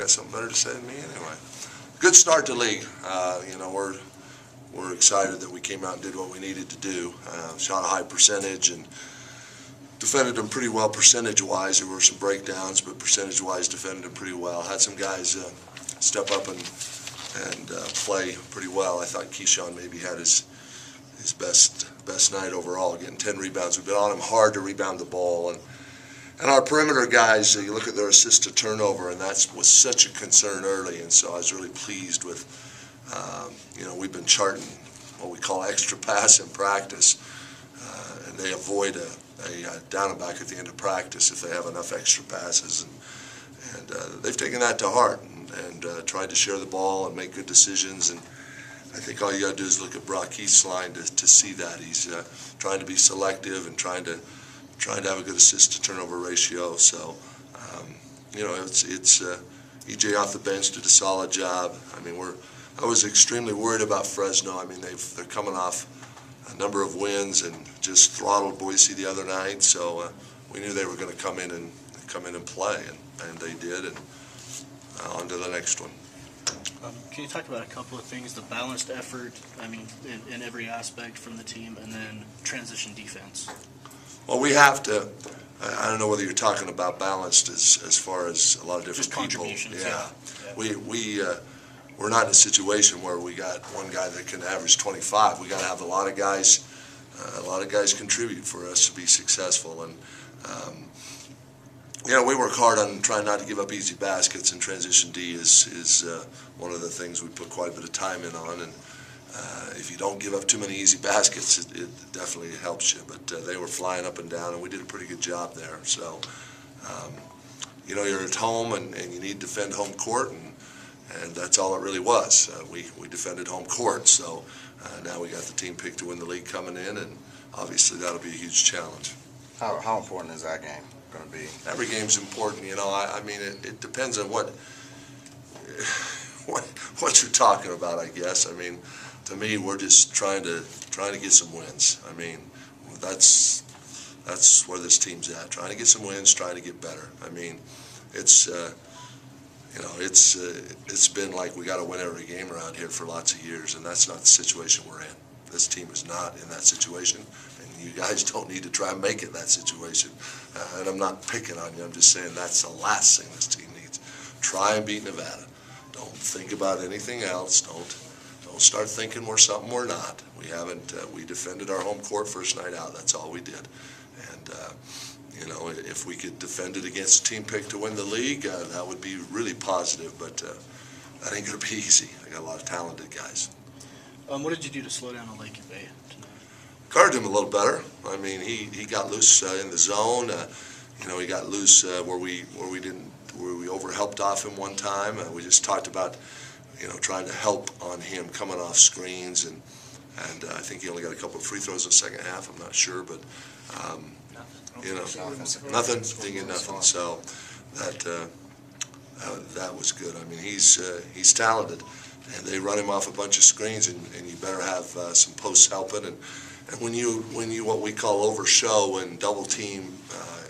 got something better to say than me anyway. Good start to league. We're excited that we came out and did what we needed to do. Shot a high percentage and defended them pretty well percentage-wise. There were some breakdowns, but percentage-wise defended them pretty well. Had some guys step up and play pretty well. I thought Keyshawn maybe had his best night overall, getting 10 rebounds. We've been on him hard to rebound the ball, and our perimeter guys, you look at their assist to turnover, and that was such a concern early, and so I was really pleased with, we've been charting what we call extra pass in practice, and they avoid a down and back at the end of practice if they have enough extra passes, and they've taken that to heart and tried to share the ball and make good decisions. And I think all you got to do is look at Brock Heath's line to see that he's trying to be selective and trying to have a good assist to turnover ratio. So it's EJ off the bench did a solid job. I mean, I was extremely worried about Fresno. I mean, they're coming off a number of wins and just throttled Boise the other night. So we knew they were going to come in and play, and they did. And on to the next one. Can you talk about a couple of things? The balanced effort, I mean, in every aspect from the team, and then transition defense. Well, we have to. I don't know whether you're talking about balanced as far as a lot of different people. Yeah. We're not in a situation where we got one guy that can average 25. We got to have a lot of guys contribute for us to be successful. And we work hard on trying not to give up easy baskets, and transition D is one of the things we put quite a bit of time in on. And if you don't give up too many easy baskets, it definitely helps you. But they were flying up and down, and we did a pretty good job there. So, you're at home, and you need to defend home court, and that's all it really was. We defended home court, so now we got the team picked to win the league coming in, and obviously that'll be a huge challenge. How important is that game going to be? Every game's important, I mean, it depends on what you're talking about, I guess. I mean, to me, we're just trying to get some wins. I mean, that's where this team's at. Trying to get some wins, trying to get better. I mean, it's been like we got to win every game around here for lots of years, and that's not the situation we're in. This team is not in that situation, and you guys don't need to try and make it that situation. And I'm not picking on you. I'm just saying that's the last thing this team needs. Try and beat Nevada. Don't think about anything else. Don't start thinking we're something we're not. We haven't. We defended our home court first night out. That's all we did. And if we could defend it against a team picked to win the league, that would be really positive. But that ain't going to be easy. I got a lot of talented guys. What did you do to slow down on Lake Bay tonight? Guarded him a little better. I mean, he got loose in the zone. He got loose where we overhelped off him one time. We just talked about trying to help on him coming off screens, and I think he only got a couple of free throws in the second half. I'm not sure, but nothing. Didn't get nothing. So that was good. I mean, he's talented, and they run him off a bunch of screens, and you better have some posts helping. And when you what we call overshow and double team,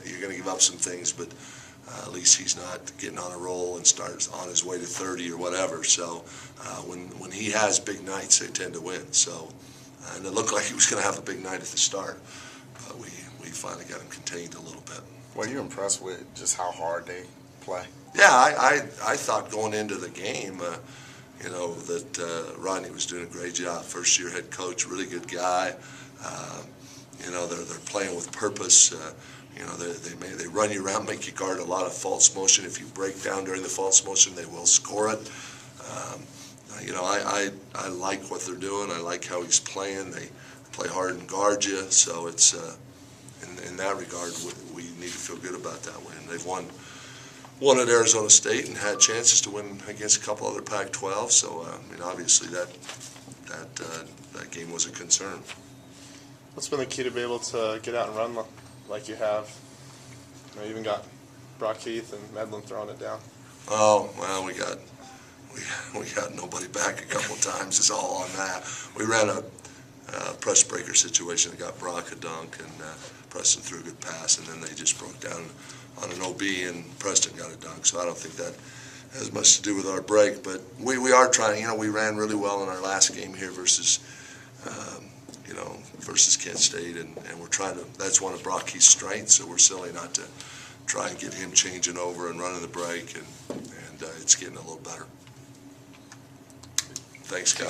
you're going to give up some things, but at least he's not getting on a roll and starts on his way to 30 or whatever. So when he has big nights, they tend to win. So and it looked like he was going to have a big night at the start, but we finally got him contained a little bit. Were you impressed with just how hard they play? Yeah, I thought going into the game, that Rodney was doing a great job. First year head coach, really good guy. They're playing with purpose. They run you around, make you guard a lot of false motion. If you break down during the false motion, they will score it. I like what they're doing. I like how he's playing. They play hard and guard you. So it's in that regard, we need to feel good about that win. They've won at Arizona State and had chances to win against a couple other Pac-12. So obviously that game was a concern. What's been the key to be able to get out and run like you have? You even got Brock Heath and Medlin throwing it down. Oh, well, we got nobody back a couple times. It's all on that. We ran a press breaker situation that got Brock a dunk, and Preston threw a good pass, and then they just broke down on an OB, and Preston got a dunk. So I don't think that has much to do with our break. But we are trying. You know, we ran really well in our last game here versus versus Kent State, and we're trying to. That's one of Brock Keith's strengths. So we're silly not to try and get him changing over and running the break, and it's getting a little better. Thanks, guys.